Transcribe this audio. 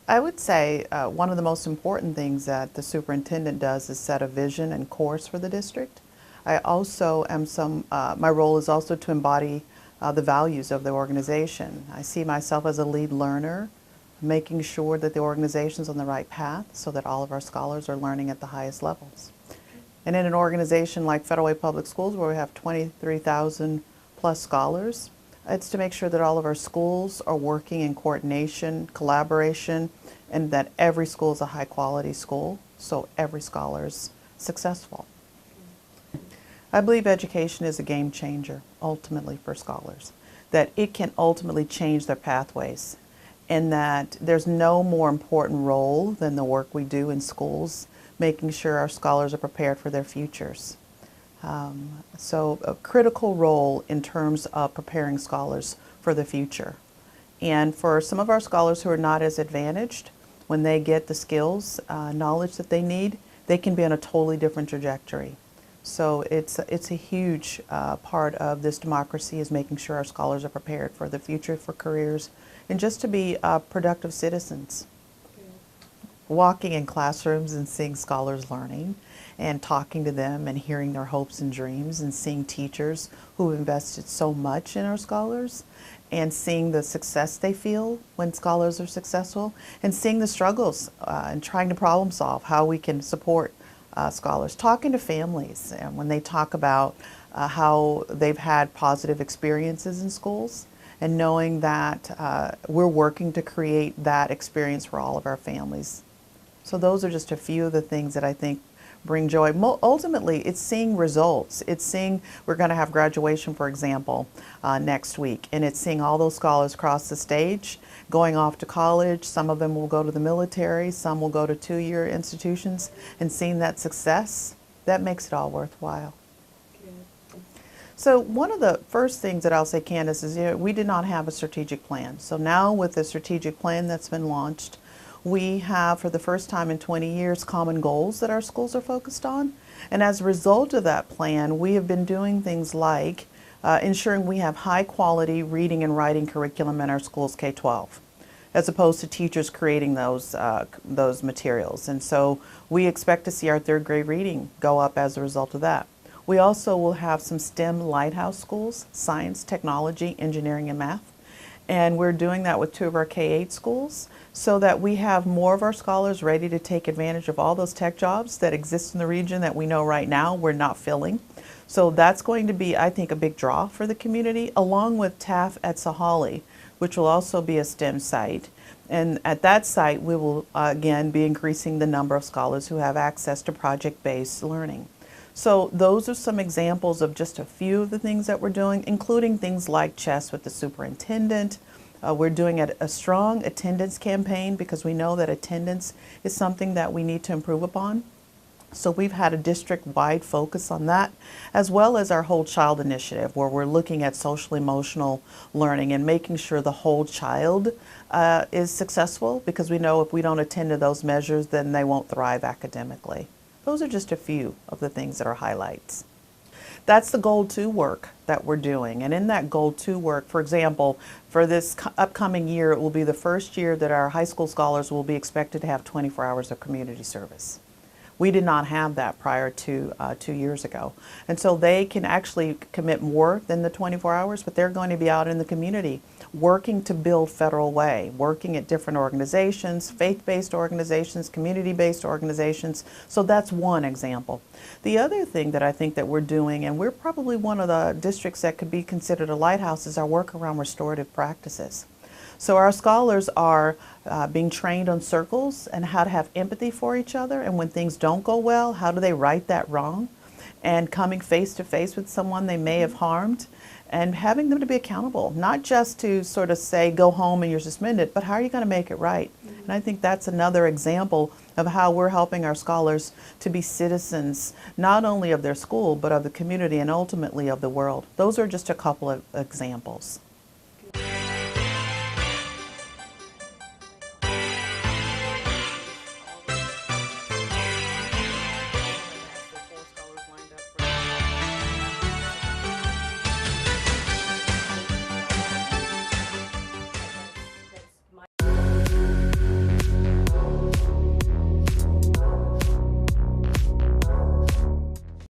I would say one of the most important things that the superintendent does is set a vision and course for the district. I also am my role is also to embody the values of the organization. I see myself as a lead learner, making sure that the organization's on the right path so that all of our scholars are learning at the highest levels. And in an organization like Fe더럴웨이 Public Schools, where we have 23,000 plus scholars, it's to make sure that all of our schools are working in coordination, collaboration, and that every school is a high quality school, so every scholar is successful. I believe education is a game changer, ultimately, for scholars, that it can ultimately change their pathways, and that there's no more important role than the work we do in schools, making sure our scholars are prepared for their futures. So a critical role in terms of preparing scholars for the future. And for some of our scholars who are not as advantaged, when they get the skills, knowledge that they need, they can be on a totally different trajectory. So it's a huge part of this democracy is making sure our scholars are prepared for the future, for careers, and just to be productive citizens. Walking in classrooms and seeing scholars learning and talking to them and hearing their hopes and dreams and seeing teachers who invested so much in our scholars and seeing the success they feel when scholars are successful and seeing the struggles and trying to problem solve how we can support scholars. Talking to families and when they talk about how they've had positive experiences in schools and knowing that we're working to create that experience for all of our families. So those are just a few of the things that I think bring joy. Ultimately, it's seeing results. It's seeing, we're going to have graduation, for example, next week, and it's seeing all those scholars cross the stage, going off to college. Some of them will go to the military, some will go to two-year institutions, and seeing that success, that makes it all worthwhile. So one of the first things that I'll say, Candace, is we did not have a strategic plan. So now with the strategic plan that's been launched, we have, for the first time in 20 years, common goals that our schools are focused on. And as a result of that plan, we have been doing things like ensuring we have high quality reading and writing curriculum in our schools K-12, as opposed to teachers creating those materials. And so we expect to see our third grade reading go up as a result of that. We also will have some STEM lighthouse schools, science, technology, engineering, and math. And we're doing that with 2 of our K-8 schools so that we have more of our scholars ready to take advantage of all those tech jobs that exist in the region that we know right now we're not filling. So that's going to be, I think, a big draw for the community, along with TAF at Sahali, which will also be a STEM site. And at that site, we will, again, be increasing the number of scholars who have access to project-based learning. So those are some examples of just a few of the things that we're doing, including things like chess with the superintendent. We're doing a strong attendance campaign because we know that attendance is something that we need to improve upon. So we've had a district-wide focus on that, as well as our Whole Child initiative, where we're looking at social-emotional learning and making sure the whole child is successful, because we know if we don't attend to those measures, then they won't thrive academically. Those are just a few of the things that are highlights. That's the Goal 2 work that we're doing. And in that Goal 2 work, for example, for this upcoming year, it will be the first year that our high school scholars will be expected to have 24 hours of community service. We did not have that prior to 2 years ago. And so they can actually commit more than the 24 hours, but they're going to be out in the community working to build Fe더럴웨이, working at different organizations, faith-based organizations, community-based organizations. So that's one example. The other thing that I think that we're doing, and we're probably one of the districts that could be considered a lighthouse, is our work around restorative practices. So our scholars are being trained on circles and how to have empathy for each other, and when things don't go well, how do they right that wrong, and coming face to face with someone they may have harmed and having them to be accountable, not just to sort of say go home and you're suspended, but how are you going to make it right? And I think that's another example of how we're helping our scholars to be citizens not only of their school but of the community and ultimately of the world. Those are just a couple of examples.